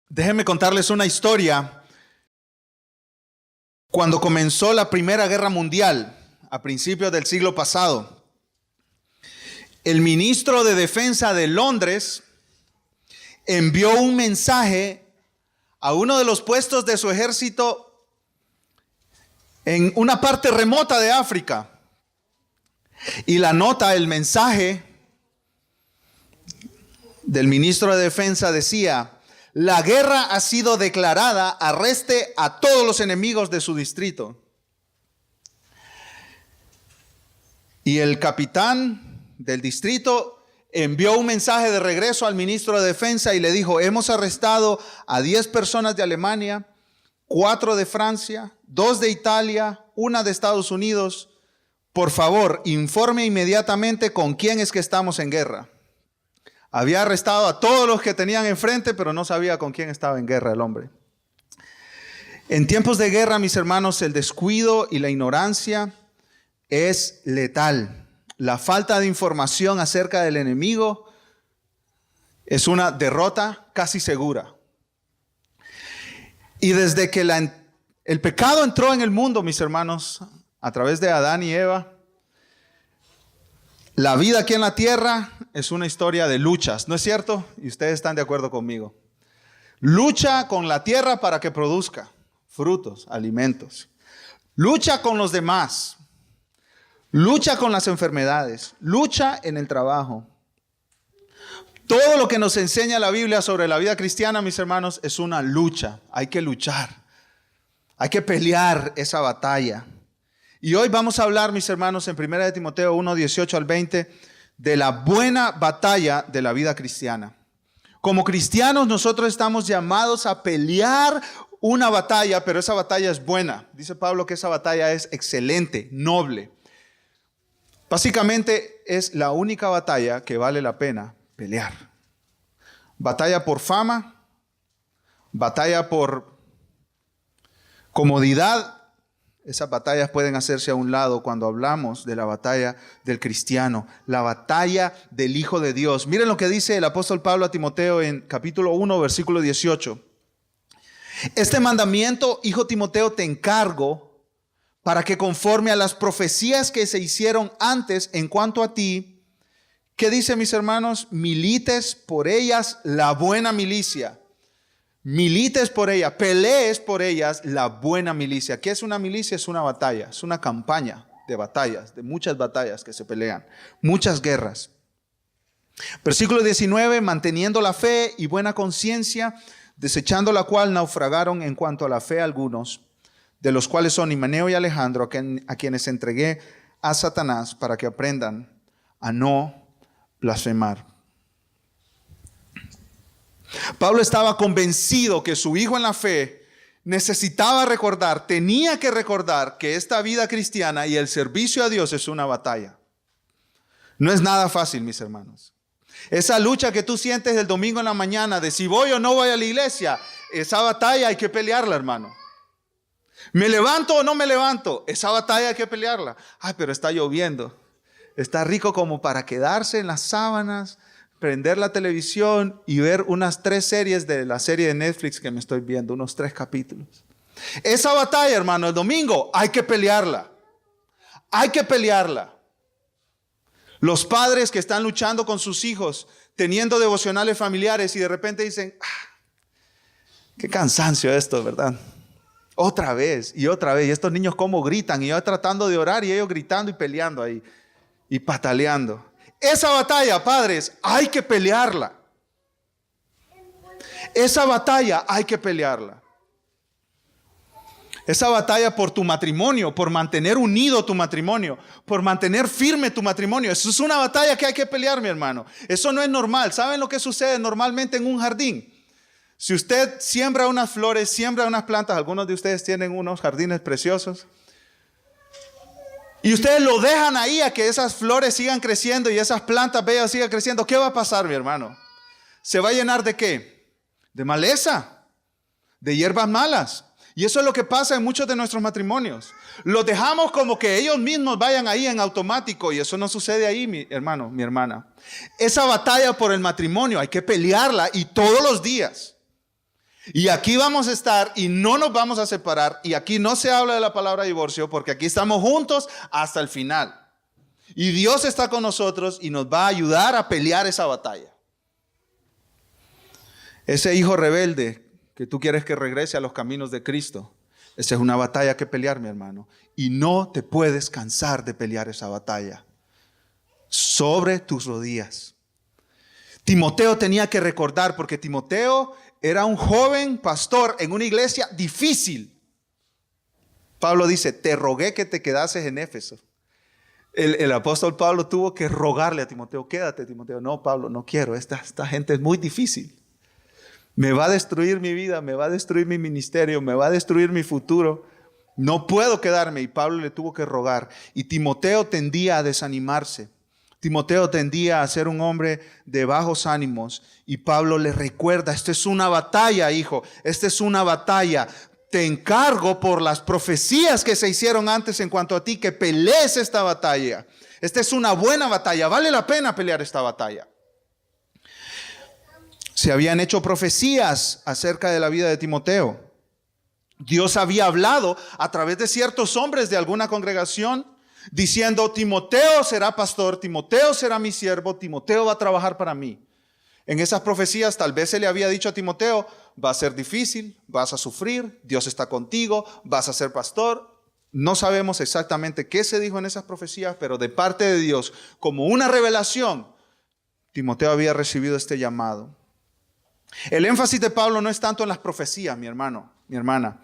Déjenme contarles una historia. Cuando comenzó la Primera Guerra Mundial, a principios del siglo pasado, el ministro de Defensa de Londres envió un mensaje a uno de los puestos de su ejército en una parte remota de África. Y la nota, el mensaje del ministro de Defensa decía: la guerra ha sido declarada, arreste a todos los enemigos de su distrito. Y el capitán del distrito envió un mensaje de regreso al ministro de Defensa y le dijo: hemos arrestado a 10 personas de Alemania, 4 de Francia, 2 de Italia, 1 de Estados Unidos. Por favor, informe inmediatamente con quién es que estamos en guerra. Había arrestado a todos los que tenían enfrente, pero no sabía con quién estaba en guerra el hombre. En tiempos de guerra, mis hermanos, el descuido y la ignorancia es letal. La falta de información acerca del enemigo es una derrota casi segura. Y desde que el pecado entró en el mundo, mis hermanos, a través de Adán y Eva, la vida aquí en la tierra es una historia de luchas, ¿no es cierto? Y ustedes están de acuerdo conmigo. Lucha con la tierra para que produzca frutos, alimentos. Lucha con los demás. Lucha con las enfermedades. Lucha en el trabajo. Todo lo que nos enseña la Biblia sobre la vida cristiana, mis hermanos, es una lucha. Hay que luchar. Hay que pelear esa batalla. Y hoy vamos a hablar, mis hermanos, en 1 Timoteo 1, 18 al 20, de la buena batalla de la vida cristiana. Como cristianos, nosotros estamos llamados a pelear una batalla, pero esa batalla es buena. Dice Pablo que esa batalla es excelente, noble. Básicamente es la única batalla que vale la pena pelear. Batalla por fama, batalla por comodidad. Esas batallas pueden hacerse a un lado cuando hablamos de la batalla del cristiano, la batalla del Hijo de Dios. Miren lo que dice el apóstol Pablo a Timoteo en capítulo 1, versículo 18. Este mandamiento, hijo Timoteo, te encargo para que conforme a las profecías que se hicieron antes en cuanto a ti, ¿qué dice, mis hermanos? Milites por ellas la buena milicia. Milites por ella, pelees por ellas la buena milicia. ¿Qué es una milicia? Es una batalla, es una campaña de batallas, de muchas batallas que se pelean, muchas guerras. Versículo 19, manteniendo la fe y buena conciencia, desechando la cual naufragaron en cuanto a la fe algunos, de los cuales son Himeneo y Alejandro, a quienes entregué a Satanás para que aprendan a no blasfemar. Pablo estaba convencido que su hijo en la fe necesitaba recordar, tenía que recordar que esta vida cristiana y el servicio a Dios es una batalla. No es nada fácil, mis hermanos. Esa lucha que tú sientes el domingo en la mañana de si voy o no voy a la iglesia, esa batalla hay que pelearla, hermano. ¿Me levanto o no me levanto? Esa batalla hay que pelearla. Ay, pero está lloviendo. Está rico como para quedarse en las sábanas, prender la televisión y ver unas 3 series de la serie de Netflix que me estoy viendo, unos 3 capítulos. Esa batalla, hermano, el domingo hay que pelearla. Hay que pelearla. Los padres que están luchando con sus hijos, teniendo devocionales familiares y de repente dicen, qué cansancio esto, ¿verdad? Otra vez y otra vez. Y estos niños cómo gritan y yo tratando de orar y ellos gritando y peleando ahí y pataleando. Esa batalla, padres, hay que pelearla. Esa batalla hay que pelearla. Esa batalla por tu matrimonio, por mantener unido tu matrimonio, por mantener firme tu matrimonio. Eso es una batalla que hay que pelear, mi hermano. Eso no es normal. ¿Saben lo que sucede normalmente en un jardín? Si usted siembra unas flores, siembra unas plantas, algunos de ustedes tienen unos jardines preciosos, y ustedes lo dejan ahí a que esas flores sigan creciendo y esas plantas bellas sigan creciendo, ¿qué va a pasar, mi hermano? ¿Se va a llenar de qué? De maleza, de hierbas malas. Y eso es lo que pasa en muchos de nuestros matrimonios. Los dejamos como que ellos mismos vayan ahí en automático y eso no sucede ahí, mi hermano, mi hermana. Esa batalla por el matrimonio hay que pelearla y todos los días. Y aquí vamos a estar y no nos vamos a separar. Y aquí no se habla de la palabra divorcio porque aquí estamos juntos hasta el final. Y Dios está con nosotros y nos va a ayudar a pelear esa batalla. Ese hijo rebelde que tú quieres que regrese a los caminos de Cristo, esa es una batalla que pelear, mi hermano. Y no te puedes cansar de pelear esa batalla sobre tus rodillas. Timoteo tenía que recordar, porque Timoteo era un joven pastor en una iglesia difícil. Pablo dice, te rogué que te quedases en Éfeso. El apóstol Pablo tuvo que rogarle a Timoteo, quédate, Timoteo. No, Pablo, no quiero, esta gente es muy difícil. Me va a destruir mi vida, me va a destruir mi ministerio, me va a destruir mi futuro. No puedo quedarme. Y Pablo le tuvo que rogar. Y Timoteo tendía a desanimarse. Timoteo tendía a ser un hombre de bajos ánimos. Y Pablo le recuerda, esta es una batalla, hijo, esta es una batalla. Te encargo por las profecías que se hicieron antes en cuanto a ti, que pelees esta batalla. Esta es una buena batalla, vale la pena pelear esta batalla. Se habían hecho profecías acerca de la vida de Timoteo. Dios había hablado a través de ciertos hombres de alguna congregación, diciendo, Timoteo será pastor, Timoteo será mi siervo, Timoteo va a trabajar para mí. En esas profecías tal vez se le había dicho a Timoteo, va a ser difícil, vas a sufrir, Dios está contigo, vas a ser pastor. No sabemos exactamente qué se dijo en esas profecías, pero de parte de Dios, como una revelación, Timoteo había recibido este llamado. El énfasis de Pablo no es tanto en las profecías, mi hermano, mi hermana,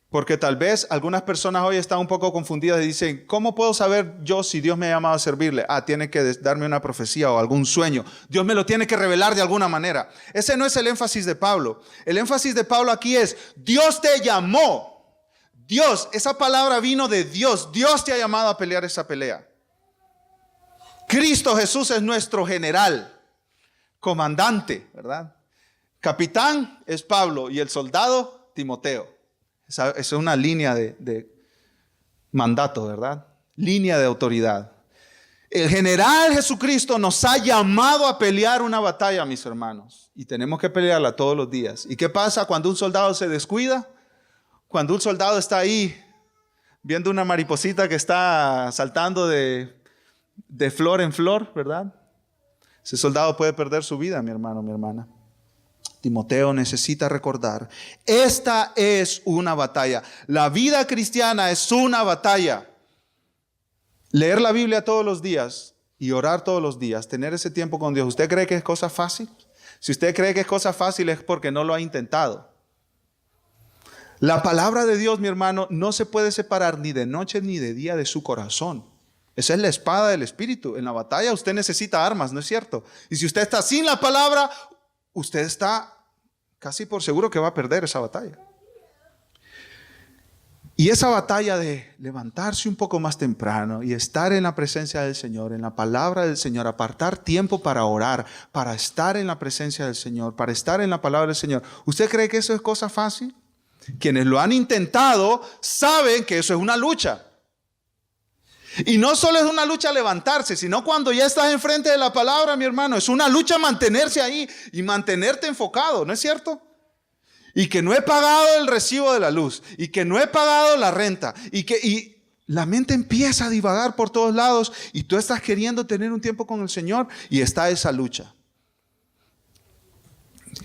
porque tal vez algunas personas hoy están un poco confundidas y dicen, ¿cómo puedo saber yo si Dios me ha llamado a servirle? Tiene que darme una profecía o algún sueño. Dios me lo tiene que revelar de alguna manera. Ese no es el énfasis de Pablo. El énfasis de Pablo aquí es, Dios te llamó. Dios, esa palabra vino de Dios. Dios te ha llamado a pelear esa pelea. Cristo Jesús es nuestro general, comandante, ¿verdad? Capitán es Pablo y el soldado Timoteo. Esa es una línea de mandato, ¿verdad? Línea de autoridad. El general Jesucristo nos ha llamado a pelear una batalla, mis hermanos. Y tenemos que pelearla todos los días. ¿Y qué pasa cuando un soldado se descuida? Cuando un soldado está ahí viendo una mariposita que está saltando de flor en flor, ¿verdad? Ese soldado puede perder su vida, mi hermano, mi hermana. Timoteo necesita recordar, esta es una batalla. La vida cristiana es una batalla. Leer la Biblia todos los días y orar todos los días, tener ese tiempo con Dios. ¿Usted cree que es cosa fácil? Si usted cree que es cosa fácil es porque no lo ha intentado. La palabra de Dios, mi hermano, no se puede separar ni de noche ni de día de su corazón. Esa es la espada del Espíritu. En la batalla usted necesita armas, ¿no es cierto? Y si usted está sin la palabra, usted está casi por seguro que va a perder esa batalla. Y esa batalla de levantarse un poco más temprano y estar en la presencia del Señor, en la palabra del Señor, apartar tiempo para orar, para estar en la presencia del Señor, para estar en la palabra del Señor. ¿Usted cree que eso es cosa fácil? Quienes lo han intentado saben que eso es una lucha. Y no solo es una lucha levantarse, sino cuando ya estás enfrente de la palabra, mi hermano, es una lucha mantenerse ahí y mantenerte enfocado, ¿no es cierto? Y que no he pagado el recibo de la luz, y que no he pagado la renta, y la mente empieza a divagar por todos lados, y tú estás queriendo tener un tiempo con el Señor, y está esa lucha.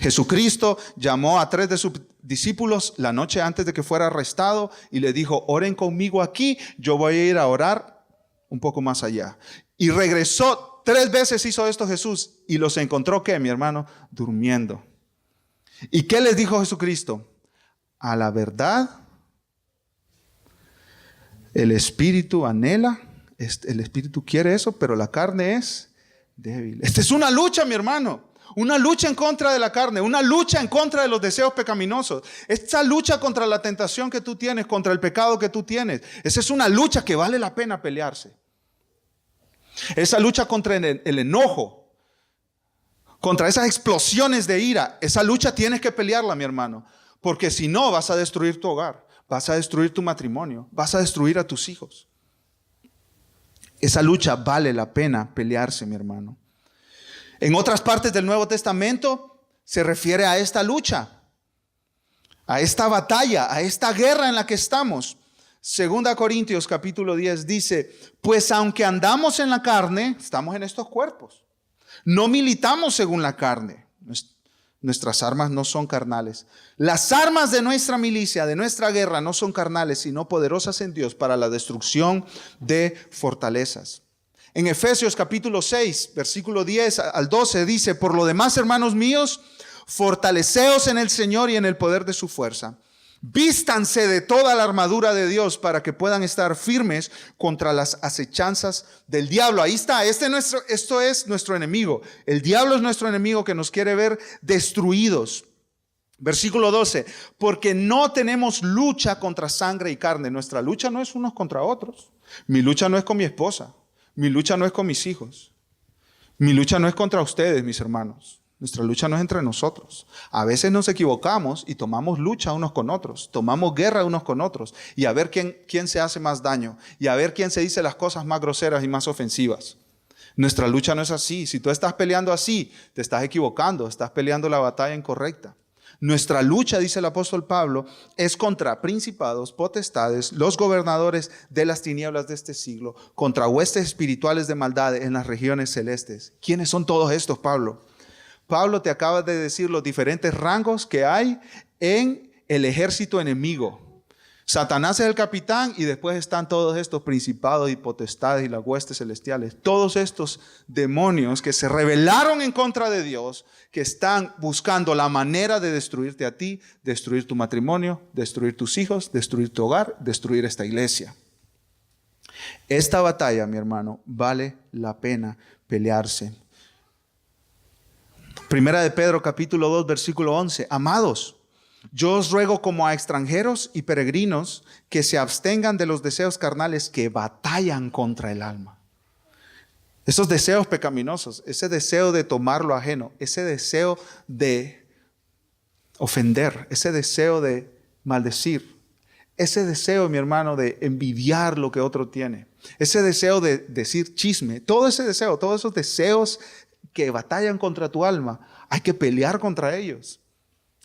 Jesucristo llamó a 3 de sus discípulos la noche antes de que fuera arrestado, y le dijo, oren conmigo aquí, yo voy a ir a orar un poco más allá. Y regresó, 3 veces hizo esto Jesús y los encontró, ¿qué, mi hermano? Durmiendo. ¿Y qué les dijo Jesucristo? A la verdad, el espíritu anhela, el espíritu quiere eso, pero la carne es débil. Esta es una lucha, mi hermano. Una lucha en contra de la carne, una lucha en contra de los deseos pecaminosos. Esta lucha contra la tentación que tú tienes, contra el pecado que tú tienes. Esa es una lucha que vale la pena pelearse. Esa lucha contra el enojo, contra esas explosiones de ira, esa lucha tienes que pelearla, mi hermano. Porque si no, vas a destruir tu hogar, vas a destruir tu matrimonio, vas a destruir a tus hijos. Esa lucha vale la pena pelearse, mi hermano. En otras partes del Nuevo Testamento se refiere a esta lucha. a esta batalla, a esta guerra en la que estamos. 2 Corintios capítulo 10 dice, pues aunque andamos en la carne, estamos en estos cuerpos. No militamos según la carne. Nuestras armas no son carnales. Las armas de nuestra milicia, de nuestra guerra, no son carnales, sino poderosas en Dios para la destrucción de fortalezas. En Efesios capítulo 6, versículo 10 al 12 dice, por lo demás, hermanos míos, fortaleceos en el Señor y en el poder de su fuerza. Vístanse de toda la armadura de Dios para que puedan estar firmes contra las acechanzas del diablo. Ahí está, esto es nuestro enemigo. El diablo es nuestro enemigo que nos quiere ver destruidos. Versículo 12, porque no tenemos lucha contra sangre y carne. Nuestra lucha no es unos contra otros. Mi lucha no es con mi esposa. Mi lucha no es con mis hijos. Mi lucha no es contra ustedes, mis hermanos. Nuestra lucha no es entre nosotros. A veces nos equivocamos y tomamos lucha unos con otros. Tomamos guerra unos con otros. Y a ver quién se hace más daño. Y a ver quién se dice las cosas más groseras y más ofensivas. Nuestra lucha no es así. Si tú estás peleando así, te estás equivocando. Estás peleando la batalla incorrecta. Nuestra lucha, dice el apóstol Pablo, es contra principados, potestades, los gobernadores de las tinieblas de este siglo, contra huestes espirituales de maldad en las regiones celestes. ¿Quiénes son todos estos, Pablo? Pablo te acaba de decir los diferentes rangos que hay en el ejército enemigo. Satanás es el capitán y después están todos estos principados y potestades y las huestes celestiales. Todos estos demonios que se rebelaron en contra de Dios, que están buscando la manera de destruirte a ti, destruir tu matrimonio, destruir tus hijos, destruir tu hogar, destruir esta iglesia. Esta batalla, mi hermano, vale la pena pelearse. Primera de Pedro capítulo 2 versículo 11. Amados, yo os ruego como a extranjeros y peregrinos que se abstengan de los deseos carnales que batallan contra el alma. Esos deseos pecaminosos, ese deseo de tomar lo ajeno, ese deseo de ofender, ese deseo de maldecir, ese deseo, mi hermano, de envidiar lo que otro tiene, ese deseo de decir chisme, todo ese deseo, todos esos deseos que batallan contra tu alma, hay que pelear contra ellos.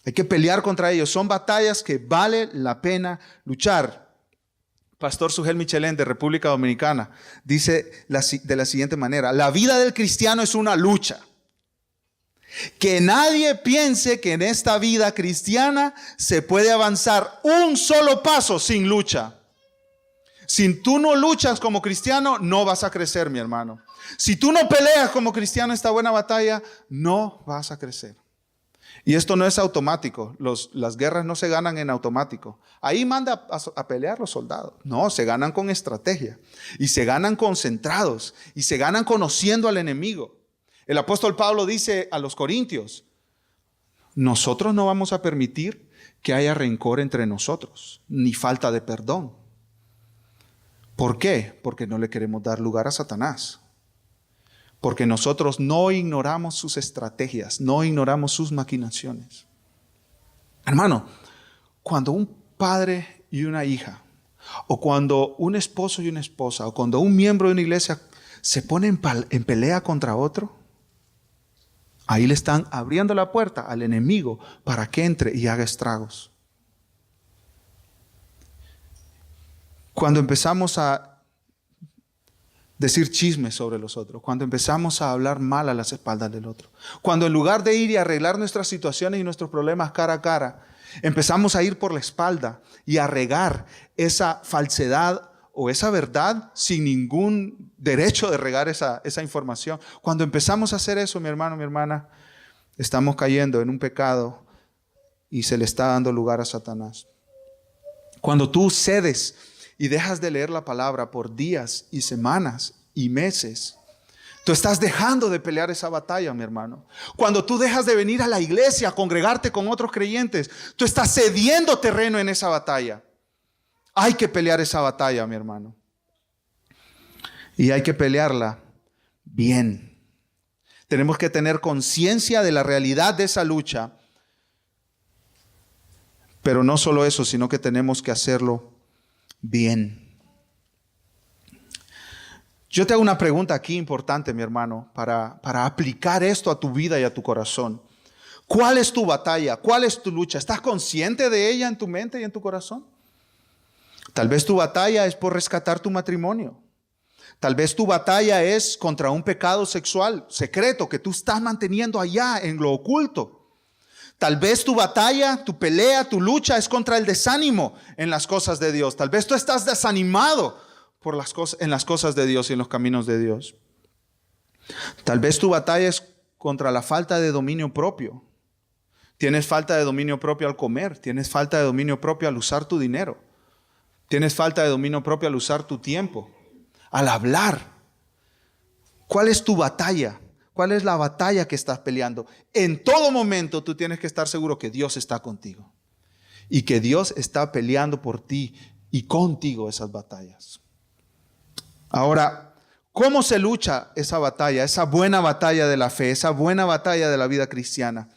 Hay que pelear contra ellos. Son batallas que vale la pena luchar. Pastor Sugel Michelén de República Dominicana dice de la siguiente manera: la vida del cristiano es una lucha. Que nadie piense que en esta vida cristiana se puede avanzar un solo paso sin lucha. Si tú no luchas como cristiano, no vas a crecer, mi hermano. Si tú no peleas como cristiano esta buena batalla, no vas a crecer. Y esto no es automático. Las guerras no se ganan en automático. Ahí manda a pelear los soldados. No, se ganan con estrategia. Y se ganan concentrados. Y se ganan conociendo al enemigo. El apóstol Pablo dice a los corintios: nosotros no vamos a permitir que haya rencor entre nosotros, ni falta de perdón. ¿Por qué? Porque no le queremos dar lugar a Satanás. Porque nosotros no ignoramos sus estrategias, no ignoramos sus maquinaciones. Hermano, cuando un padre y una hija, o cuando un esposo y una esposa, o cuando un miembro de una iglesia se pone en pelea contra otro, ahí le están abriendo la puerta al enemigo para que entre y haga estragos. Cuando empezamos a decir chismes sobre los otros, cuando empezamos a hablar mal a las espaldas del otro, cuando en lugar de ir y arreglar nuestras situaciones y nuestros problemas cara a cara, empezamos a ir por la espalda y a regar esa falsedad o esa verdad sin ningún derecho de regar esa información. Cuando empezamos a hacer eso, mi hermano, mi hermana, estamos cayendo en un pecado y se le está dando lugar a Satanás. Cuando tú cedes y dejas de leer la palabra por días y semanas y meses, tú estás dejando de pelear esa batalla, mi hermano. Cuando tú dejas de venir a la iglesia, a congregarte con otros creyentes, tú estás cediendo terreno en esa batalla. Hay que pelear esa batalla, mi hermano. Y hay que pelearla bien. Tenemos que tener conciencia de la realidad de esa lucha. Pero no solo eso, sino que tenemos que hacerlo bien. Yo te hago una pregunta aquí importante, mi hermano, para aplicar esto a tu vida y a tu corazón. ¿Cuál es tu batalla? ¿Cuál es tu lucha? ¿Estás consciente de ella en tu mente y en tu corazón? Tal vez tu batalla es por rescatar tu matrimonio. Tal vez tu batalla es contra un pecado sexual secreto que tú estás manteniendo allá en lo oculto. Tal vez tu batalla, tu pelea, tu lucha es contra el desánimo en las cosas de Dios. Tal vez tú estás desanimado por en las cosas de Dios y en los caminos de Dios. Tal vez tu batalla es contra la falta de dominio propio. Tienes falta de dominio propio al comer. Tienes falta de dominio propio al usar tu dinero. Tienes falta de dominio propio al usar tu tiempo, al hablar. ¿Cuál es tu batalla? ¿Cuál es la batalla que estás peleando? En todo momento tú tienes que estar seguro que Dios está contigo y que Dios está peleando por ti y contigo esas batallas. Ahora, ¿cómo se lucha esa batalla, esa buena batalla de la fe, esa buena batalla de la vida cristiana?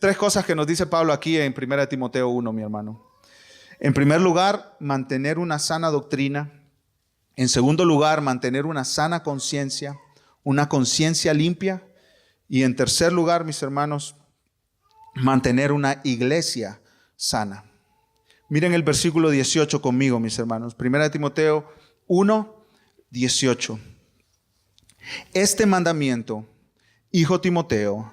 3 cosas que nos dice Pablo aquí en 1 Timoteo 1, mi hermano. En primer lugar, mantener una sana doctrina. En segundo lugar, mantener una sana conciencia, una conciencia limpia. Y en tercer lugar, mis hermanos, mantener una iglesia sana. Miren el versículo 18 conmigo, mis hermanos. 1 Timoteo 1, 18. Este mandamiento, hijo Timoteo,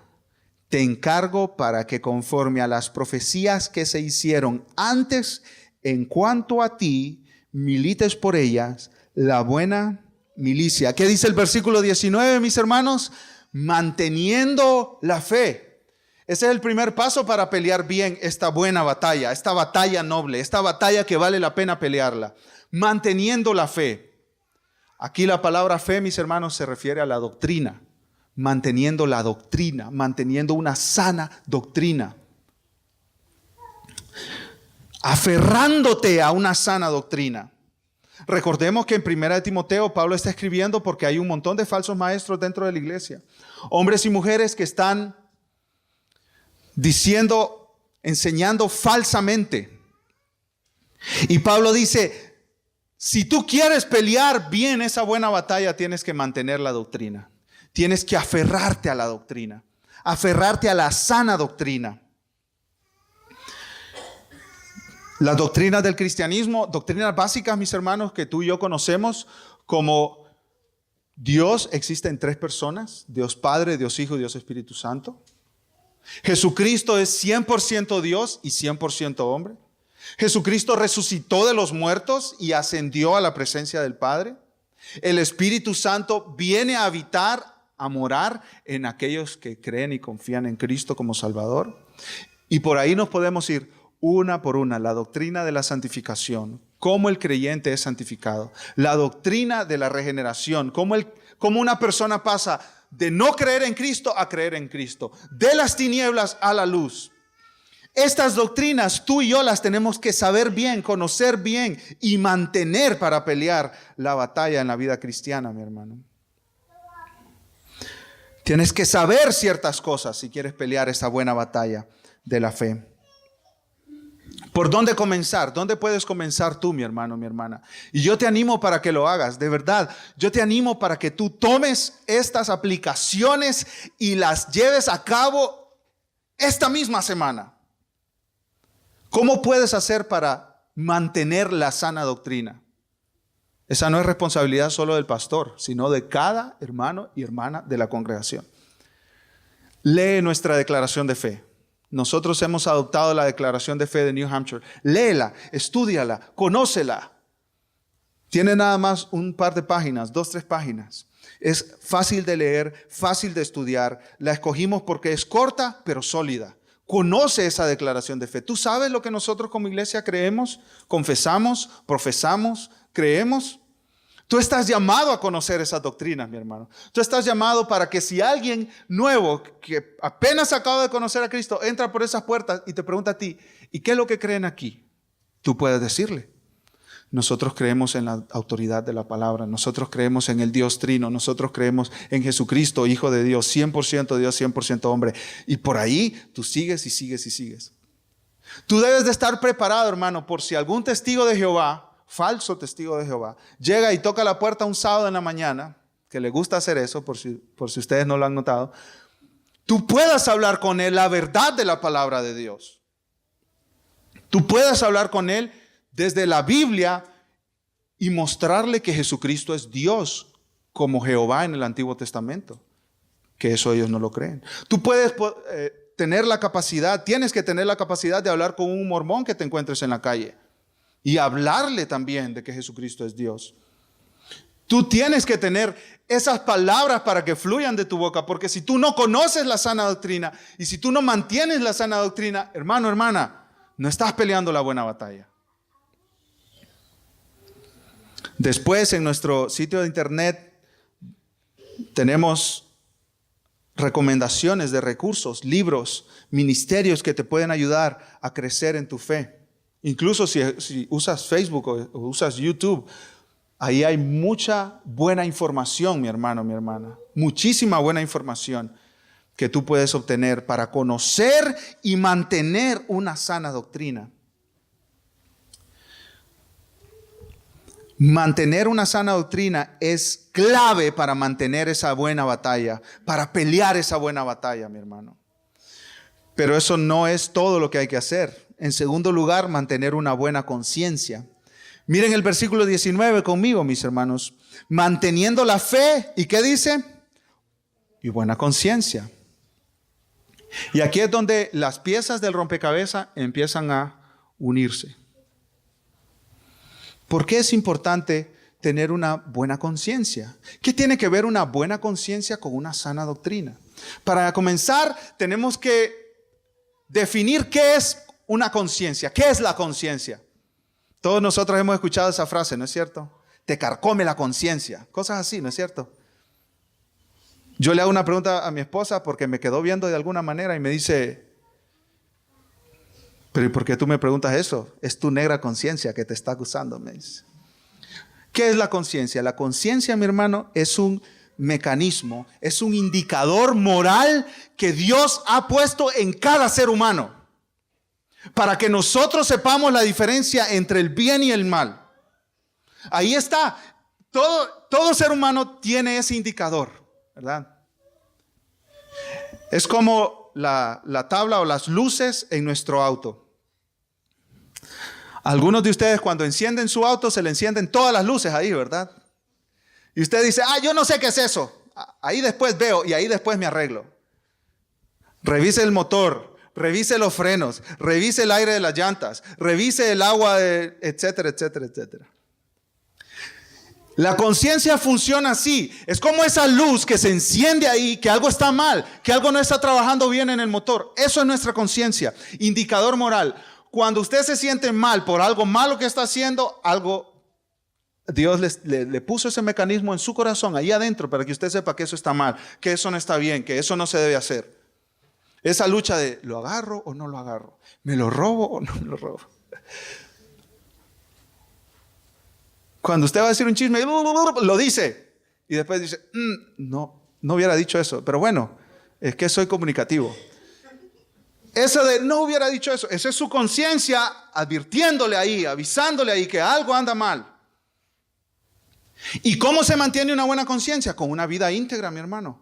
te encargo para que conforme a las profecías que se hicieron antes en cuanto a ti, milites por ellas la buena milicia. ¿Qué dice el versículo 19, mis hermanos? Manteniendo la fe. Ese es el primer paso para pelear bien esta buena batalla, esta batalla noble, esta batalla que vale la pena pelearla. Manteniendo la fe. Aquí la palabra fe, mis hermanos, se refiere a la doctrina. Manteniendo la doctrina, manteniendo una sana doctrina. Aferrándote a una sana doctrina. Recordemos que en 1 Timoteo Pablo está escribiendo porque hay un montón de falsos maestros dentro de la iglesia. Hombres y mujeres que están diciendo, enseñando falsamente. Y Pablo dice, si tú quieres pelear bien esa buena batalla, tienes que mantener la doctrina. Tienes que aferrarte a la doctrina, aferrarte a la sana doctrina. Las doctrinas del cristianismo, doctrinas básicas, mis hermanos, que tú y yo conocemos, como Dios existe en 3 personas, Dios Padre, Dios Hijo y Dios Espíritu Santo. Jesucristo es 100% Dios y 100% hombre. Jesucristo resucitó de los muertos y ascendió a la presencia del Padre. El Espíritu Santo viene a habitar, a morar en aquellos que creen y confían en Cristo como Salvador. Y por ahí nos podemos ir una por una. La doctrina de la santificación, cómo el creyente es santificado. La doctrina de la regeneración, cómo una persona pasa de no creer en Cristo a creer en Cristo. De las tinieblas a la luz. Estas doctrinas tú y yo las tenemos que saber bien, conocer bien y mantener para pelear la batalla en la vida cristiana, mi hermano. Tienes que saber ciertas cosas si quieres pelear esta buena batalla de la fe. ¿Por dónde comenzar? ¿Dónde puedes comenzar tú, mi hermano, mi hermana? Y yo te animo para que lo hagas, de verdad. Yo te animo para que tú tomes estas aplicaciones y las lleves a cabo esta misma semana. ¿Cómo puedes hacer para mantener la sana doctrina? Esa no es responsabilidad solo del pastor, sino de cada hermano y hermana de la congregación. Lee nuestra declaración de fe. Nosotros hemos adoptado la declaración de fe de New Hampshire. Léela, estúdiala, conócela. Tiene nada más un par de páginas, 2, 3 páginas. Es fácil de leer, fácil de estudiar. La escogimos porque es corta, pero sólida. Conoce esa declaración de fe. ¿Tú sabes lo que nosotros como iglesia creemos, confesamos, profesamos, creemos? Tú estás llamado a conocer esas doctrinas, mi hermano. Tú estás llamado para que si alguien nuevo que apenas acaba de conocer a Cristo entra por esas puertas y te pregunta a ti, ¿y qué es lo que creen aquí? Tú puedes decirle. Nosotros creemos en la autoridad de la palabra. Nosotros creemos en el Dios Trino. Nosotros creemos en Jesucristo, Hijo de Dios, 100% Dios, 100% hombre. Y por ahí tú sigues y sigues y sigues. Tú debes de estar preparado, hermano, por si algún testigo de Jehová, falso testigo de Jehová, llega y toca la puerta un sábado en la mañana, que le gusta hacer eso, por si ustedes no lo han notado, tú puedas hablar con Él la verdad de la palabra de Dios. Tú puedas hablar con Él desde la Biblia y mostrarle que Jesucristo es Dios, como Jehová en el Antiguo Testamento, que eso ellos no lo creen. Tú puedes tener la capacidad, tienes que tener la capacidad de hablar con un mormón que te encuentres en la calle y hablarle también de que Jesucristo es Dios. Tú tienes que tener esas palabras para que fluyan de tu boca, porque si tú no conoces la sana doctrina y si tú no mantienes la sana doctrina, hermano, hermana, no estás peleando la buena batalla. Después, en nuestro sitio de internet tenemos recomendaciones de recursos, libros, ministerios que te pueden ayudar a crecer en tu fe. Incluso si usas Facebook o usas YouTube, ahí hay mucha buena información, mi hermano, mi hermana. Muchísima buena información que tú puedes obtener para conocer y mantener una sana doctrina. Mantener una sana doctrina es clave para mantener esa buena batalla, para pelear esa buena batalla, mi hermano. Pero eso no es todo lo que hay que hacer. En segundo lugar, mantener una buena conciencia. Miren el versículo 19 conmigo, mis hermanos. Manteniendo la fe, ¿y qué dice? Y buena conciencia. Y aquí es donde las piezas del rompecabezas empiezan a unirse. ¿Por qué es importante tener una buena conciencia? ¿Qué tiene que ver una buena conciencia con una sana doctrina? Para comenzar, tenemos que definir qué es una conciencia. ¿Qué es la conciencia? Todos nosotros hemos escuchado esa frase, ¿no es cierto? Te carcome la conciencia. Cosas así, ¿no es cierto? Yo le hago una pregunta a mi esposa porque me quedó viendo de alguna manera y me dice, ¿pero y por qué tú me preguntas eso? Es tu negra conciencia que te está acusando, me dice. ¿Qué es la conciencia? La conciencia, mi hermano, es un mecanismo, es un indicador moral que Dios ha puesto en cada ser humano para que nosotros sepamos la diferencia entre el bien y el mal. Ahí está. Todo ser humano tiene ese indicador, ¿verdad? Es como la tabla o las luces en nuestro auto. Algunos de ustedes cuando encienden su auto se le encienden todas las luces ahí, ¿verdad? Y usted dice, yo no sé qué es eso. Ahí después veo y ahí después me arreglo. Revise el motor, revise los frenos, revise el aire de las llantas, revise el agua, etcétera, etcétera, etcétera. La conciencia funciona así. Es como esa luz que se enciende ahí, que algo está mal, que algo no está trabajando bien en el motor. Eso es nuestra conciencia, indicador moral. Cuando usted se siente mal por algo malo que está haciendo, Dios le puso ese mecanismo en su corazón, ahí adentro, para que usted sepa que eso está mal, que eso no está bien, que eso no se debe hacer. Esa lucha de, ¿lo agarro o no lo agarro? ¿Me lo robo o no me lo robo? Cuando usted va a decir un chisme, lo dice. Y después dice, no hubiera dicho eso. Pero bueno, es que soy comunicativo. Eso de no hubiera dicho eso, esa es su conciencia advirtiéndole ahí, avisándole ahí que algo anda mal. ¿Y cómo se mantiene una buena conciencia? Con una vida íntegra, mi hermano.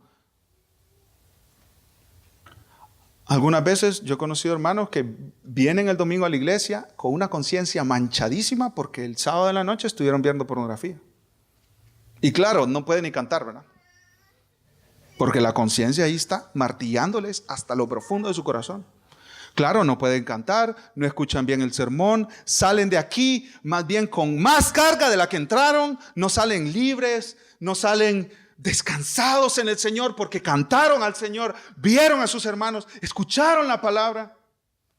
Algunas veces yo he conocido hermanos que vienen el domingo a la iglesia con una conciencia manchadísima porque el sábado de la noche estuvieron viendo pornografía. Y claro, no pueden ni cantar, ¿verdad? Porque la conciencia ahí está martillándoles hasta lo profundo de su corazón. Claro, no pueden cantar, no escuchan bien el sermón, salen de aquí más bien con más carga de la que entraron, no salen libres, no salen descansados en el Señor porque cantaron al Señor, vieron a sus hermanos, escucharon la palabra.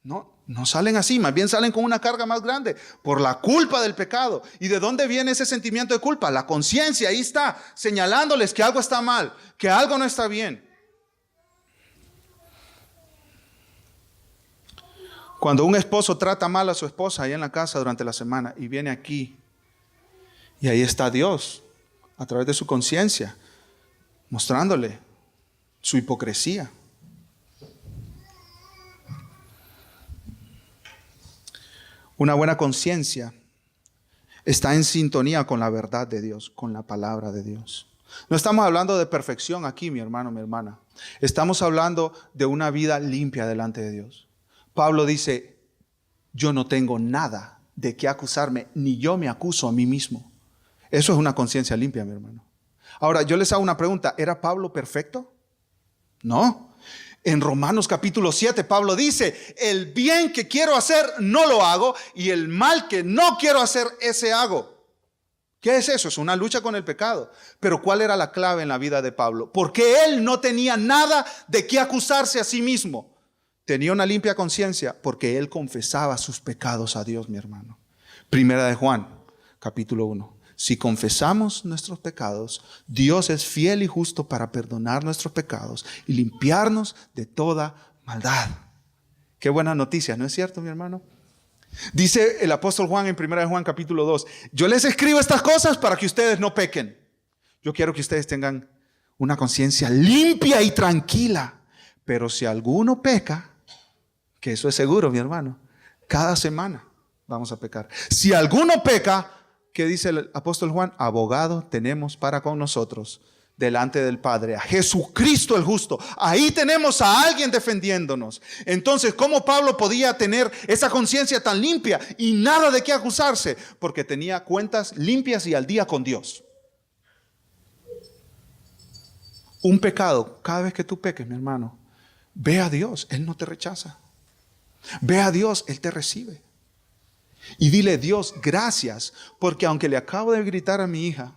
No salen así, más bien salen con una carga más grande por la culpa del pecado. ¿Y de dónde viene ese sentimiento de culpa? La conciencia ahí está señalándoles que algo está mal, que algo no está bien. Cuando un esposo trata mal a su esposa ahí en la casa durante la semana y viene aquí y ahí está Dios a través de su conciencia mostrándole su hipocresía. Una buena conciencia está en sintonía con la verdad de Dios, con la palabra de Dios. No estamos hablando de perfección aquí, mi hermano, mi hermana. Estamos hablando de una vida limpia delante de Dios. Pablo dice, yo no tengo nada de qué acusarme, ni yo me acuso a mí mismo. Eso es una conciencia limpia, mi hermano. Ahora, yo les hago una pregunta. ¿Era Pablo perfecto? No. En Romanos capítulo 7, Pablo dice, el bien que quiero hacer no lo hago, y el mal que no quiero hacer, ese hago. ¿Qué es eso? Es una lucha con el pecado. Pero ¿cuál era la clave en la vida de Pablo? Porque él no tenía nada de qué acusarse a sí mismo. Tenía una limpia conciencia porque él confesaba sus pecados a Dios, mi hermano. Primera de Juan, capítulo 1. Si confesamos nuestros pecados, Dios es fiel y justo para perdonar nuestros pecados y limpiarnos de toda maldad. Qué buena noticia, ¿no es cierto, mi hermano? Dice el apóstol Juan en 1 Juan capítulo 2, yo les escribo estas cosas para que ustedes no pequen. Yo quiero que ustedes tengan una conciencia limpia y tranquila. Pero si alguno peca, que eso es seguro, mi hermano, cada semana vamos a pecar. Si alguno peca, ¿qué dice el apóstol Juan? Abogado tenemos para con nosotros delante del Padre, a Jesucristo el justo. Ahí tenemos a alguien defendiéndonos. Entonces, ¿cómo Pablo podía tener esa conciencia tan limpia y nada de qué acusarse? Porque tenía cuentas limpias y al día con Dios. Un pecado, cada vez que tú peques, mi hermano, ve a Dios, Él no te rechaza. Ve a Dios, Él te recibe. Y dile, Dios, gracias, porque aunque le acabo de gritar a mi hija,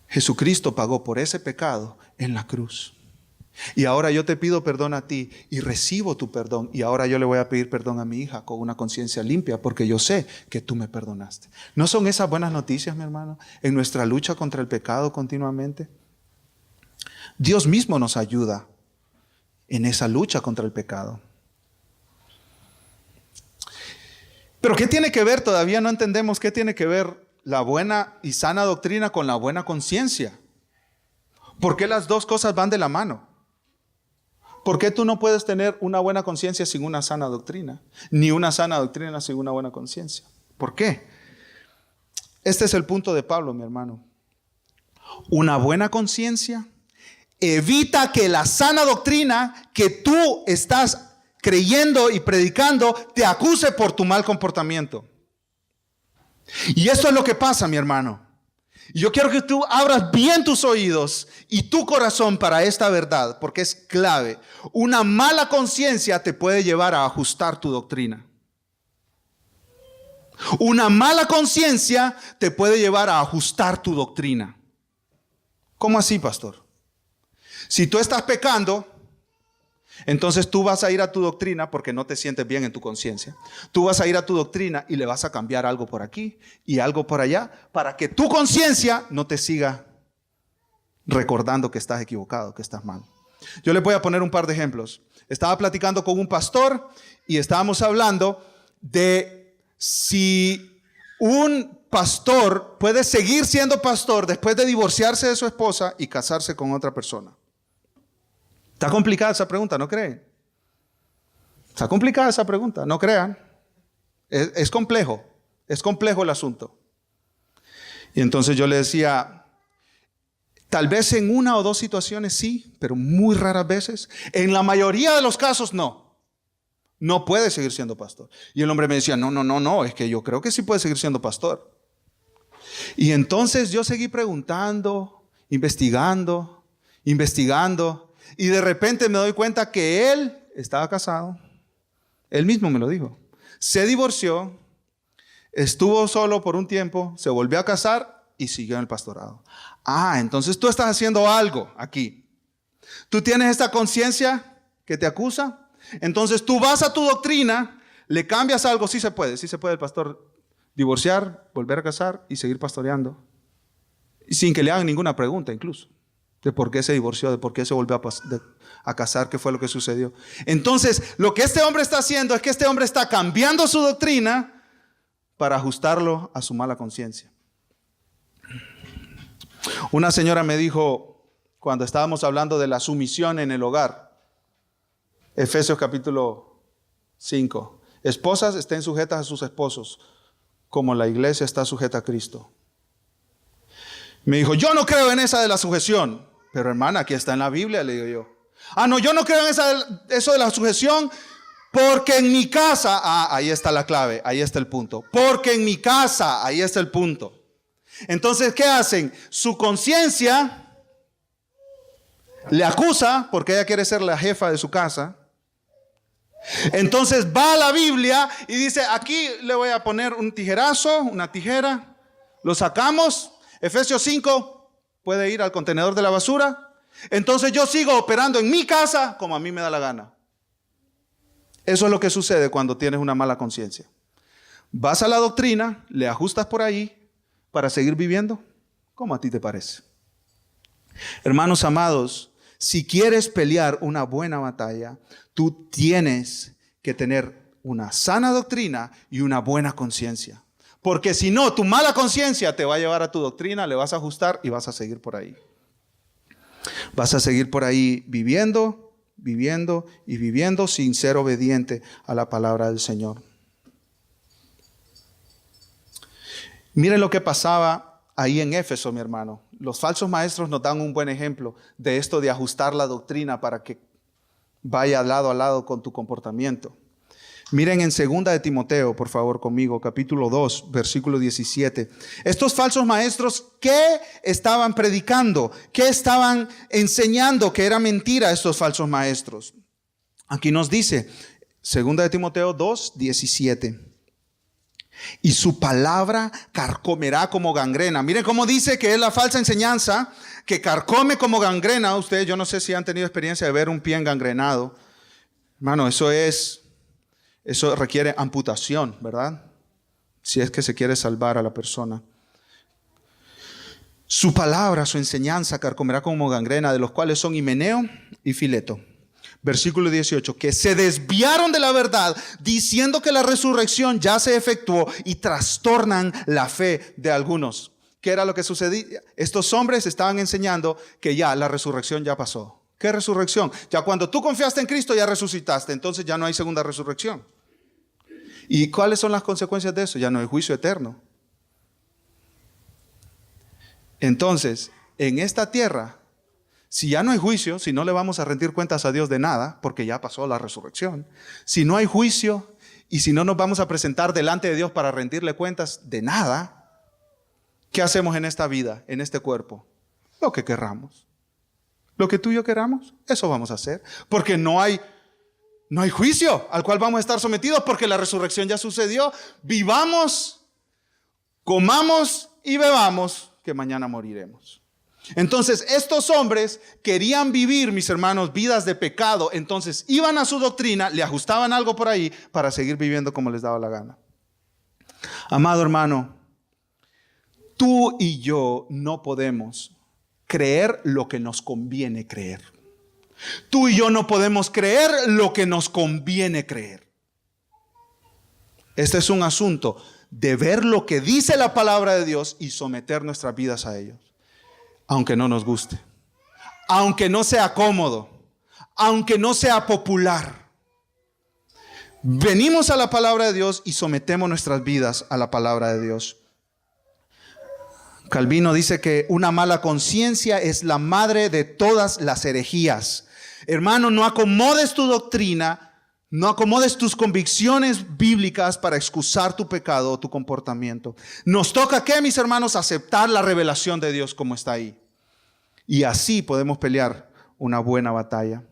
Jesucristo pagó por ese pecado en la cruz. Y ahora yo te pido perdón a ti y recibo tu perdón. Y ahora yo le voy a pedir perdón a mi hija con una conciencia limpia porque yo sé que tú me perdonaste. ¿No son esas buenas noticias, mi hermano? En nuestra lucha contra el pecado continuamente. Dios mismo nos ayuda en esa lucha contra el pecado. Pero ¿qué tiene que ver? Todavía no entendemos qué tiene que ver la buena y sana doctrina con la buena conciencia. ¿Por qué las dos cosas van de la mano? ¿Por qué tú no puedes tener una buena conciencia sin una sana doctrina? Ni una sana doctrina sin una buena conciencia. ¿Por qué? Este es el punto de Pablo, mi hermano. Una buena conciencia evita que la sana doctrina que tú estás creyendo y predicando te acuse por tu mal comportamiento. Y eso es lo que pasa, mi hermano. Yo quiero que tú abras bien tus oídos y tu corazón para esta verdad, porque es clave. Una mala conciencia te puede llevar a ajustar tu doctrina. Una mala conciencia te puede llevar a ajustar tu doctrina. ¿Cómo así, pastor? Si tú estás pecando, entonces tú vas a ir a tu doctrina porque no te sientes bien en tu conciencia. Tú vas a ir a tu doctrina y le vas a cambiar algo por aquí y algo por allá para que tu conciencia no te siga recordando que estás equivocado, que estás mal. Yo le voy a poner un par de ejemplos. Estaba platicando con un pastor y estábamos hablando de si un pastor puede seguir siendo pastor después de divorciarse de su esposa y casarse con otra persona. Está complicada esa pregunta, ¿no creen? Está complicada esa pregunta, no crean. Es complejo el asunto. Y entonces yo le decía, tal vez en una o dos situaciones sí, pero muy raras veces. En la mayoría de los casos no. No puede seguir siendo pastor. Y el hombre me decía, no, es que yo creo que sí puede seguir siendo pastor. Y entonces yo seguí preguntando, investigando. Y de repente me doy cuenta que él estaba casado. Él mismo me lo dijo. Se divorció, estuvo solo por un tiempo, se volvió a casar y siguió en el pastorado. Entonces tú estás haciendo algo aquí. Tú tienes esta conciencia que te acusa. Entonces tú vas a tu doctrina, le cambias algo. Sí se puede el pastor divorciar, volver a casar y seguir pastoreando. Y sin que le hagan ninguna pregunta incluso. De por qué se divorció, de por qué se volvió a casar, qué fue lo que sucedió. Entonces, lo que este hombre está haciendo es que este hombre está cambiando su doctrina para ajustarlo a su mala conciencia. Una señora me dijo, cuando estábamos hablando de la sumisión en el hogar, Efesios capítulo 5, esposas estén sujetas a sus esposos, como la iglesia está sujeta a Cristo. Me dijo, yo no creo en esa de la sujeción. Pero hermana, aquí está en la Biblia, le digo yo. No, yo no creo en eso de la sujeción porque en mi casa, ahí está la clave, ahí está el punto. Porque en mi casa, ahí está el punto. Entonces, ¿qué hacen? Su conciencia le acusa porque ella quiere ser la jefa de su casa. Entonces va a la Biblia y dice, aquí le voy a poner un tijerazo, una tijera. Lo sacamos. Efesios 5 puede ir al contenedor de la basura. Entonces yo sigo operando en mi casa como a mí me da la gana. Eso es lo que sucede cuando tienes una mala conciencia. Vas a la doctrina, le ajustas por ahí para seguir viviendo como a ti te parece. Hermanos amados, si quieres pelear una buena batalla, tú tienes que tener una sana doctrina y una buena conciencia. Porque si no, tu mala conciencia te va a llevar a tu doctrina, le vas a ajustar y vas a seguir por ahí. Vas a seguir por ahí viviendo y viviendo sin ser obediente a la palabra del Señor. Miren lo que pasaba ahí en Éfeso, mi hermano. Los falsos maestros nos dan un buen ejemplo de esto de ajustar la doctrina para que vaya lado a lado con tu comportamiento. Miren en 2 de Timoteo, por favor, conmigo, capítulo 2, versículo 17. Estos falsos maestros, ¿qué estaban predicando? ¿Qué estaban enseñando? Que era mentira estos falsos maestros. Aquí nos dice, 2 de Timoteo 2, 17. Y su palabra carcomerá como gangrena. Miren cómo dice que es la falsa enseñanza que carcome como gangrena. Ustedes, yo no sé si han tenido experiencia de ver un pie engangrenado. Hermano, eso requiere amputación, ¿verdad? Si es que se quiere salvar a la persona. Su palabra, su enseñanza carcomerá como gangrena, de los cuales son Himeneo y Fileto. Versículo 18, que se desviaron de la verdad diciendo que la resurrección ya se efectuó y trastornan la fe de algunos. ¿Qué era lo que sucedía? Estos hombres estaban enseñando que ya la resurrección ya pasó. ¿Qué resurrección? Ya cuando tú confiaste en Cristo ya resucitaste, entonces ya no hay segunda resurrección. ¿Y cuáles son las consecuencias de eso? Ya no hay juicio eterno. Entonces, en esta tierra, si ya no hay juicio, si no le vamos a rendir cuentas a Dios de nada, porque ya pasó la resurrección, si no hay juicio y si no nos vamos a presentar delante de Dios para rendirle cuentas de nada, ¿qué hacemos en esta vida, en este cuerpo? Lo que querramos. Lo que tú y yo queramos, eso vamos a hacer. Porque no hay juicio al cual vamos a estar sometidos porque la resurrección ya sucedió. Vivamos, comamos y bebamos, que mañana moriremos. Entonces, estos hombres querían vivir, mis hermanos, vidas de pecado. Entonces, iban a su doctrina, le ajustaban algo por ahí para seguir viviendo como les daba la gana. Amado hermano, tú y yo no podemos creer lo que nos conviene creer. Tú y yo no podemos creer lo que nos conviene creer. Este es un asunto de ver lo que dice la palabra de Dios y someter nuestras vidas a ellos. Aunque no nos guste, aunque no sea cómodo, aunque no sea popular. Venimos a la palabra de Dios y sometemos nuestras vidas a la palabra de Dios. Calvino dice que una mala conciencia es la madre de todas las herejías. Hermano, no acomodes tu doctrina, no acomodes tus convicciones bíblicas para excusar tu pecado o tu comportamiento. Nos toca, ¿qué, mis hermanos? Aceptar la revelación de Dios como está ahí. Y así podemos pelear una buena batalla.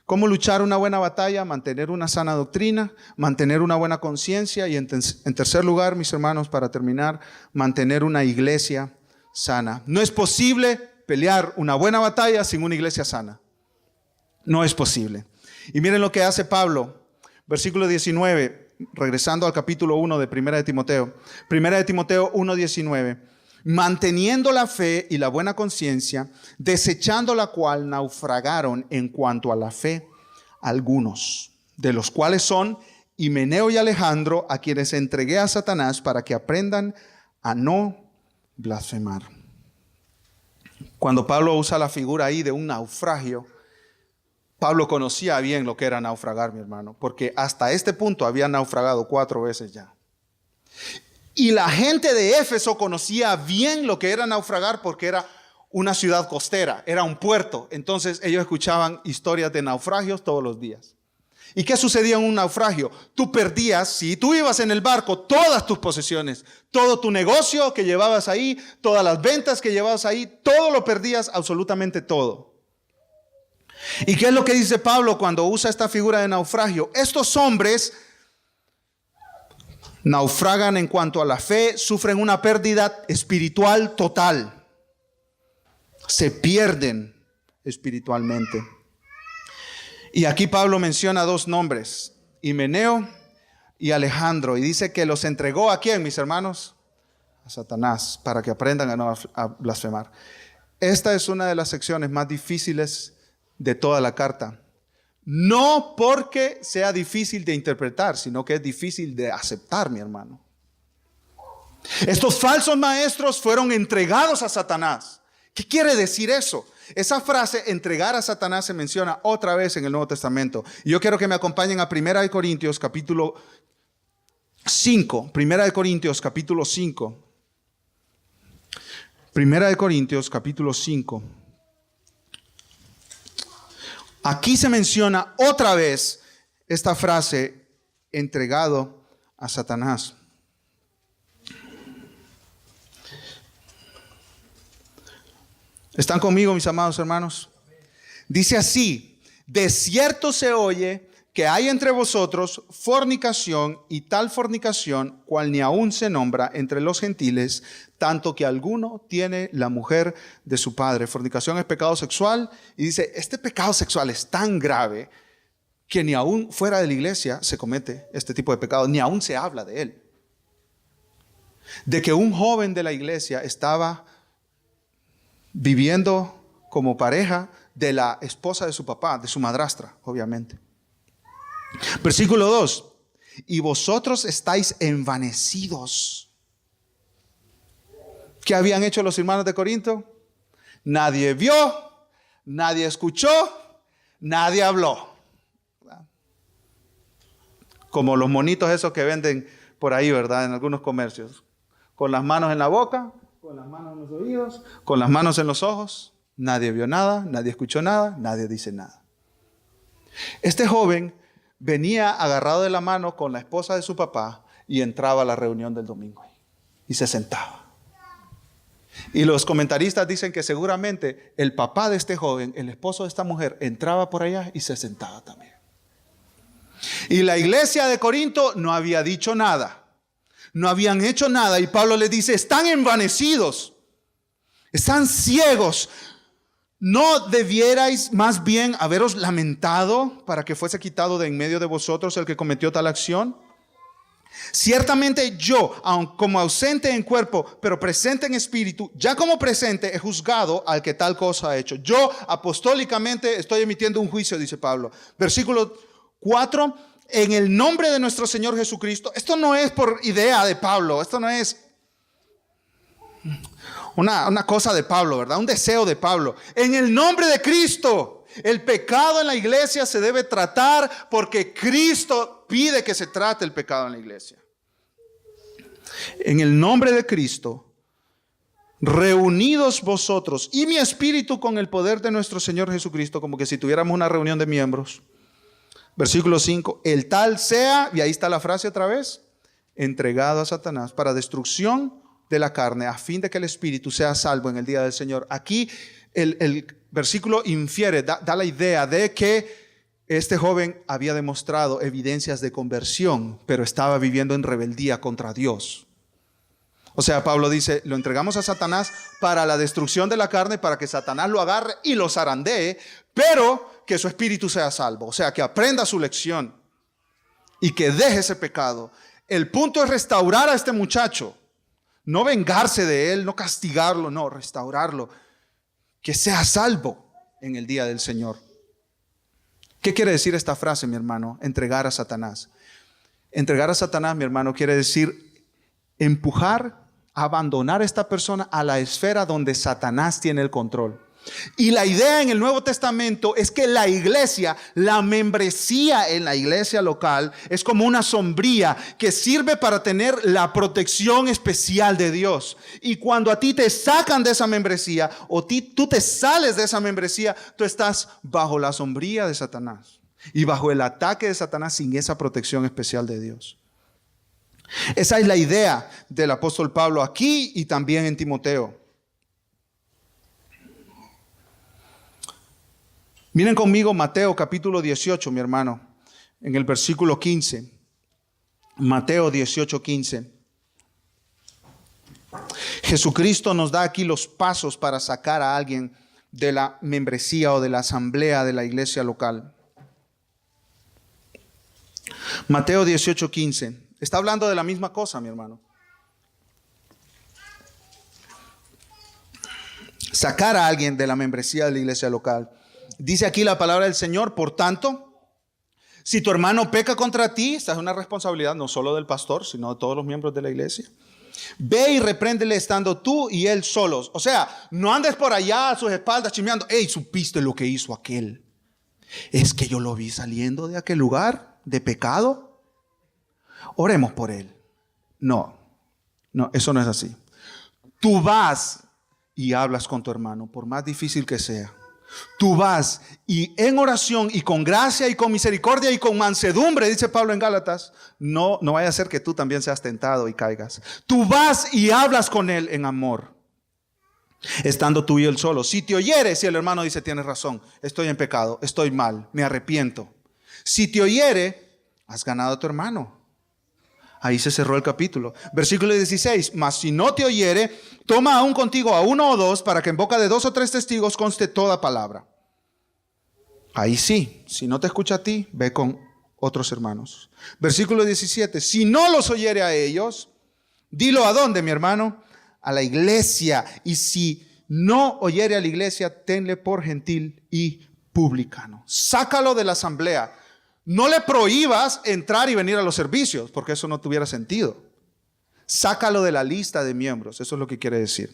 ¿Cómo luchar una buena batalla? Mantener una sana doctrina, mantener una buena conciencia y en tercer lugar, mis hermanos, para terminar, mantener una iglesia sana. No es posible pelear una buena batalla sin una iglesia sana. No es posible. Y miren lo que hace Pablo, versículo 19, regresando al capítulo 1 de 1 de Timoteo. 1 de Timoteo 1:19. Manteniendo la fe y la buena conciencia, desechando la cual naufragaron en cuanto a la fe algunos, de los cuales son Himeneo y Alejandro, a quienes entregué a Satanás para que aprendan a no blasfemar. Cuando Pablo usa la figura ahí de un naufragio, Pablo conocía bien lo que era naufragar, mi hermano, porque hasta este punto había naufragado 4 veces ya. Y la gente de Éfeso conocía bien lo que era naufragar porque era una ciudad costera, era un puerto. Entonces ellos escuchaban historias de naufragios todos los días. ¿Y qué sucedía en un naufragio? Tú perdías, si tú ibas en el barco, todas tus posesiones, todo tu negocio que llevabas ahí, todas las ventas que llevabas ahí, todo lo perdías, absolutamente todo. ¿Y qué es lo que dice Pablo cuando usa esta figura de naufragio? Estos hombres naufragan en cuanto a la fe, sufren una pérdida espiritual total. Se pierden espiritualmente. Y aquí Pablo menciona dos nombres, Himeneo y Alejandro, y dice que los entregó ¿a quién, mis hermanos? A Satanás, para que aprendan a no blasfemar. Esta es una de las secciones más difíciles de toda la carta. No porque sea difícil de interpretar, sino que es difícil de aceptar, mi hermano. Estos falsos maestros fueron entregados a Satanás. ¿Qué quiere decir eso? Esa frase, entregar a Satanás, se menciona otra vez en el Nuevo Testamento. Y yo quiero que me acompañen a 1 Corintios capítulo 5. 1 Corintios capítulo 5. 1 Corintios capítulo 5. Aquí se menciona otra vez esta frase, entregado a Satanás. ¿Están conmigo, mis amados hermanos? Dice así: de cierto se oye que hay entre vosotros fornicación, y tal fornicación, cual ni aún se nombra entre los gentiles, tanto que alguno tiene la mujer de su padre. Fornicación es pecado sexual, y dice, este pecado sexual es tan grave que ni aún fuera de la iglesia se comete este tipo de pecado, ni aún se habla de él. De que un joven de la iglesia estaba viviendo como pareja de la esposa de su papá, de su madrastra, obviamente. Versículo 2: y vosotros estáis envanecidos. ¿Qué habían hecho los hermanos de Corinto? Nadie vio, nadie escuchó, nadie habló. Como los monitos esos que venden por ahí, ¿verdad? En algunos comercios. Con las manos en la boca, con las manos en los oídos, con las manos en los ojos. Nadie vio nada, nadie escuchó nada, nadie dice nada. Este joven venía agarrado de la mano con la esposa de su papá y entraba a la reunión del domingo y se sentaba. Y los comentaristas dicen que seguramente el papá de este joven, el esposo de esta mujer, entraba por allá y se sentaba también. Y la iglesia de Corinto no había dicho nada, no habían hecho nada, y Pablo les dice: están envanecidos, están ciegos. ¿No debierais más bien haberos lamentado para que fuese quitado de en medio de vosotros el que cometió tal acción? Ciertamente yo, aun como ausente en cuerpo, pero presente en espíritu, ya como presente he juzgado al que tal cosa ha hecho. Yo apostólicamente estoy emitiendo un juicio, dice Pablo. Versículo 4, en el nombre de nuestro Señor Jesucristo. Esto no es por idea de Pablo, esto no es una cosa de Pablo, ¿verdad? Un deseo de Pablo. En el nombre de Cristo, el pecado en la iglesia se debe tratar porque Cristo pide que se trate el pecado en la iglesia. En el nombre de Cristo, reunidos vosotros y mi espíritu con el poder de nuestro Señor Jesucristo, como que si tuviéramos una reunión de miembros. Versículo 5, el tal sea, y ahí está la frase otra vez, entregado a Satanás para destrucción de la carne, a fin de que el espíritu sea salvo en el día del Señor. Aquí el versículo infiere, da la idea de que este joven había demostrado evidencias de conversión, pero estaba viviendo en rebeldía contra Dios. O sea, Pablo dice, lo entregamos a Satanás para la destrucción de la carne, para que Satanás lo agarre y lo zarandee, pero que su espíritu sea salvo. O sea, que aprenda su lección y que deje ese pecado. El punto es restaurar a este muchacho. No vengarse de él, no castigarlo, no, restaurarlo. Que sea salvo en el día del Señor. ¿Qué quiere decir esta frase, mi hermano? Entregar a Satanás. Entregar a Satanás, mi hermano, quiere decir empujar, abandonar a esta persona a la esfera donde Satanás tiene el control. Y la idea en el Nuevo Testamento es que la iglesia, la membresía en la iglesia local, es como una sombría que sirve para tener la protección especial de Dios. Y cuando a ti te sacan de esa membresía o tú te sales de esa membresía, tú estás bajo la sombría de Satanás y bajo el ataque de Satanás sin esa protección especial de Dios. Esa es la idea del apóstol Pablo aquí y también en Timoteo. Miren conmigo Mateo capítulo 18, mi hermano, en el versículo 15. Mateo 18, 15. Jesucristo nos da aquí los pasos para sacar a alguien de la membresía o de la asamblea de la iglesia local. Mateo 18, 15. Está hablando de la misma cosa, mi hermano. Sacar a alguien de la membresía de la iglesia local. Dice aquí la palabra del Señor: por tanto, si tu hermano peca contra ti, esta es una responsabilidad no solo del pastor, sino de todos los miembros de la iglesia. Ve y repréndele estando tú y él solos. O sea, no andes por allá a sus espaldas chismeando. Hey, ¿supiste lo que hizo aquel? Es que yo lo vi saliendo de aquel lugar de pecado. Oremos por él. No, eso no es así. Tú vas y hablas con tu hermano, por más difícil que sea. Tú vas y en oración y con gracia y con misericordia y con mansedumbre, dice Pablo en Gálatas, no vaya a ser que tú también seas tentado y caigas. Tú vas y hablas con él en amor, estando tú y él solo. Si te oyere, si el hermano dice: tienes razón, estoy en pecado, estoy mal, me arrepiento. Si te oyere, has ganado a tu hermano. Ahí se cerró el capítulo. Versículo 16. Mas si no te oyere, toma aún contigo a uno o dos, para que en boca de 2 o 3 testigos conste toda palabra. Ahí sí, si no te escucha a ti, ve con otros hermanos. Versículo 17. Si no los oyere a ellos, dilo a dónde, mi hermano, a la iglesia. Y si no oyere a la iglesia, tenle por gentil y publicano. Sácalo de la asamblea. No le prohíbas entrar y venir a los servicios, porque eso no tuviera sentido. Sácalo de la lista de miembros, eso es lo que quiere decir.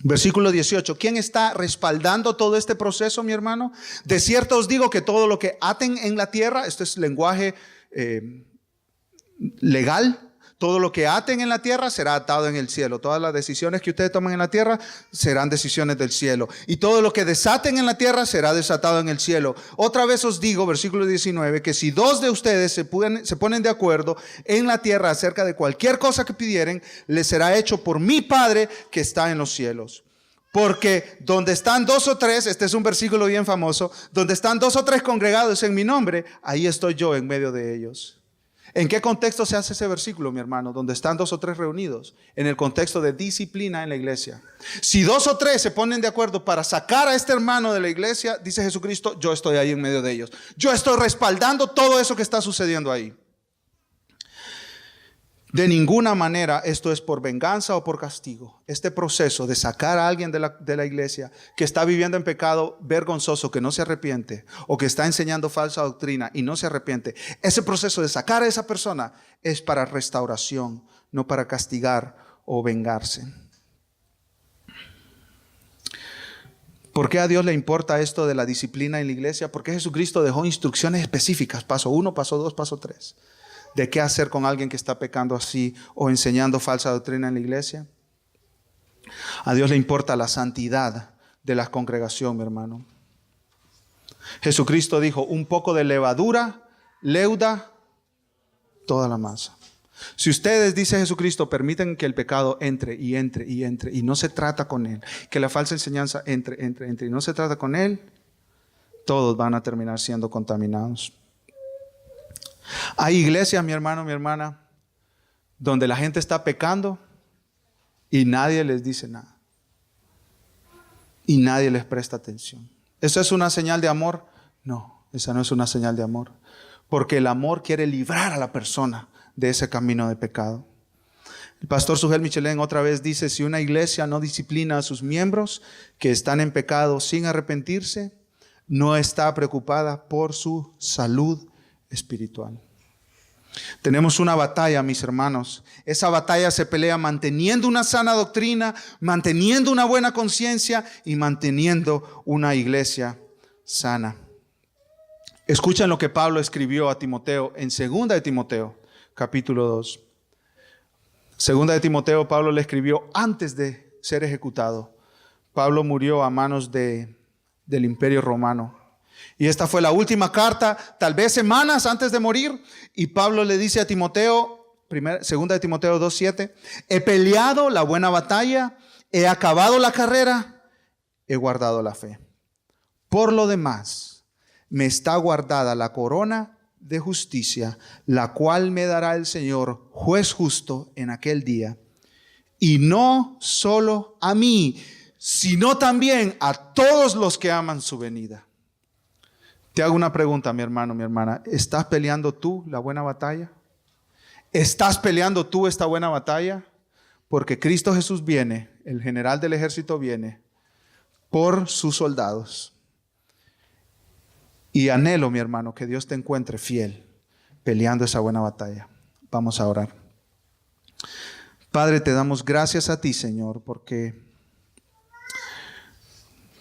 Versículo 18. ¿Quién está respaldando todo este proceso, mi hermano? De cierto os digo que todo lo que aten en la tierra, esto es lenguaje legal, todo lo que aten en la tierra será atado en el cielo. Todas las decisiones que ustedes tomen en la tierra serán decisiones del cielo. Y todo lo que desaten en la tierra será desatado en el cielo. Otra vez os digo, versículo 19, que si 2 de ustedes se ponen de acuerdo en la tierra acerca de cualquier cosa que pidieren, les será hecho por mi Padre que está en los cielos. Porque donde están 2 o 3, este es un versículo bien famoso, donde están 2 o 3 congregados en mi nombre, ahí estoy yo en medio de ellos. ¿En qué contexto se hace ese versículo, mi hermano? Donde están 2 o 3 reunidos. En el contexto de disciplina en la iglesia. Si 2 o 3 se ponen de acuerdo para sacar a este hermano de la iglesia, dice Jesucristo, yo estoy ahí en medio de ellos. Yo estoy respaldando todo eso que está sucediendo ahí. De ninguna manera esto es por venganza o por castigo. Este proceso de sacar a alguien de la iglesia que está viviendo en pecado vergonzoso, que no se arrepiente, o que está enseñando falsa doctrina y no se arrepiente, ese proceso de sacar a esa persona es para restauración, no para castigar o vengarse. ¿Por qué a Dios le importa esto de la disciplina en la iglesia? Porque Jesucristo dejó instrucciones específicas, paso 1, paso 2, paso 3. ¿De qué hacer con alguien que está pecando así o enseñando falsa doctrina en la iglesia? A Dios le importa la santidad de la congregación, mi hermano. Jesucristo dijo: un poco de levadura leuda toda la masa. Si ustedes, dice Jesucristo, permiten que el pecado entre y no se trata con él, que la falsa enseñanza entre y no se trata con él, todos van a terminar siendo contaminados. Hay iglesias, mi hermano, mi hermana, donde la gente está pecando y nadie les dice nada. Y nadie les presta atención. ¿Eso es una señal de amor? No, esa no es una señal de amor. Porque el amor quiere librar a la persona de ese camino de pecado. El pastor Sugel Michelén otra vez dice: si una iglesia no disciplina a sus miembros que están en pecado sin arrepentirse, no está preocupada por su salud espiritual. Tenemos una batalla, mis hermanos. Esa batalla se pelea manteniendo una sana doctrina, manteniendo una buena conciencia y manteniendo una iglesia sana. Escuchen lo que Pablo escribió a Timoteo en 2 de Timoteo, capítulo 2. 2 de Timoteo, Pablo le escribió antes de ser ejecutado. Pablo murió a manos del Imperio Romano. Y esta fue la última carta, tal vez semanas antes de morir. Y Pablo le dice a Timoteo, 2 de Timoteo 2:7, he peleado la buena batalla, he acabado la carrera, he guardado la fe. Por lo demás, me está guardada la corona de justicia, la cual me dará el Señor, juez justo, en aquel día. Y no solo a mí, sino también a todos los que aman su venida. Te hago una pregunta, mi hermano, mi hermana. ¿Estás peleando tú la buena batalla? ¿Estás peleando tú esta buena batalla? Porque Cristo Jesús viene, el general del ejército viene por sus soldados. Y anhelo, mi hermano, que Dios te encuentre fiel peleando esa buena batalla. Vamos a orar. Padre, te damos gracias a ti, Señor, porque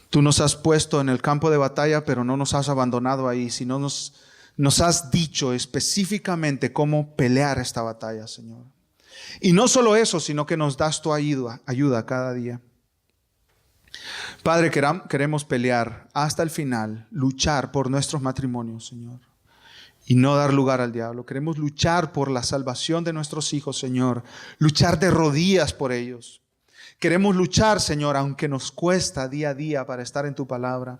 tú nos has puesto en el campo de batalla, pero no nos has abandonado ahí, sino nos has dicho específicamente cómo pelear esta batalla, Señor. Y no solo eso, sino que nos das tu ayuda cada día. Padre, queremos pelear hasta el final, luchar por nuestros matrimonios, Señor, y no dar lugar al diablo. Queremos luchar por la salvación de nuestros hijos, Señor, luchar de rodillas por ellos. Queremos luchar, Señor, aunque nos cuesta día a día para estar en tu palabra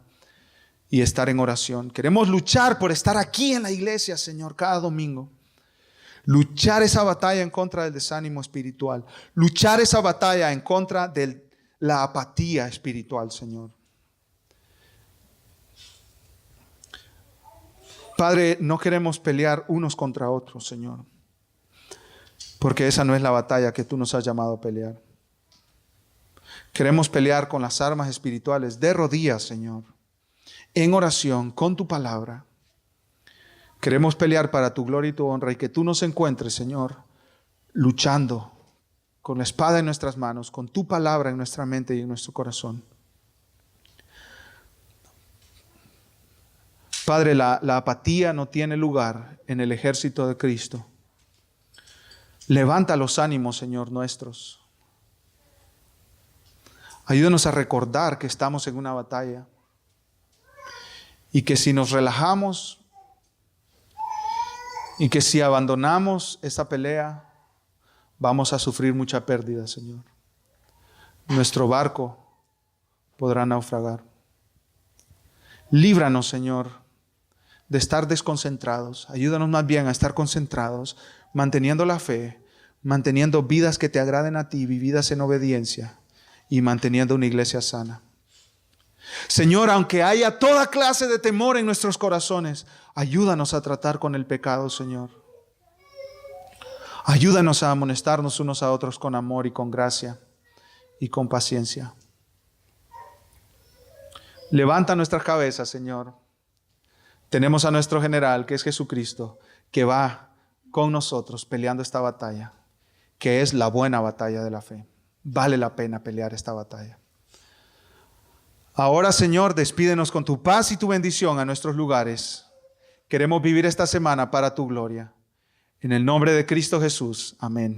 y estar en oración. Queremos luchar por estar aquí en la iglesia, Señor, cada domingo. Luchar esa batalla en contra del desánimo espiritual. Luchar esa batalla en contra de la apatía espiritual, Señor. Padre, no queremos pelear unos contra otros, Señor, porque esa no es la batalla que tú nos has llamado a pelear. Queremos pelear con las armas espirituales de rodillas, Señor, en oración, con tu palabra. Queremos pelear para tu gloria y tu honra y que tú nos encuentres, Señor, luchando con la espada en nuestras manos, con tu palabra en nuestra mente y en nuestro corazón. Padre, la apatía no tiene lugar en el ejército de Cristo. Levanta los ánimos, Señor, nuestros. Ayúdanos a recordar que estamos en una batalla y que si nos relajamos y que si abandonamos esa pelea, vamos a sufrir mucha pérdida, Señor. Nuestro barco podrá naufragar. Líbranos, Señor, de estar desconcentrados. Ayúdanos más bien a estar concentrados, manteniendo la fe, manteniendo vidas que te agraden a ti, vividas en obediencia y manteniendo una iglesia sana. Señor, aunque haya toda clase de temor en nuestros corazones, ayúdanos a tratar con el pecado, Señor. Ayúdanos a amonestarnos unos a otros con amor y con gracia y con paciencia. Levanta nuestras cabezas, Señor. Tenemos a nuestro general, que es Jesucristo, que va con nosotros peleando esta batalla, que es la buena batalla de la fe. Vale la pena pelear esta batalla. Ahora, Señor, despídenos con tu paz y tu bendición a nuestros lugares. Queremos vivir esta semana para tu gloria. En el nombre de Cristo Jesús. Amén.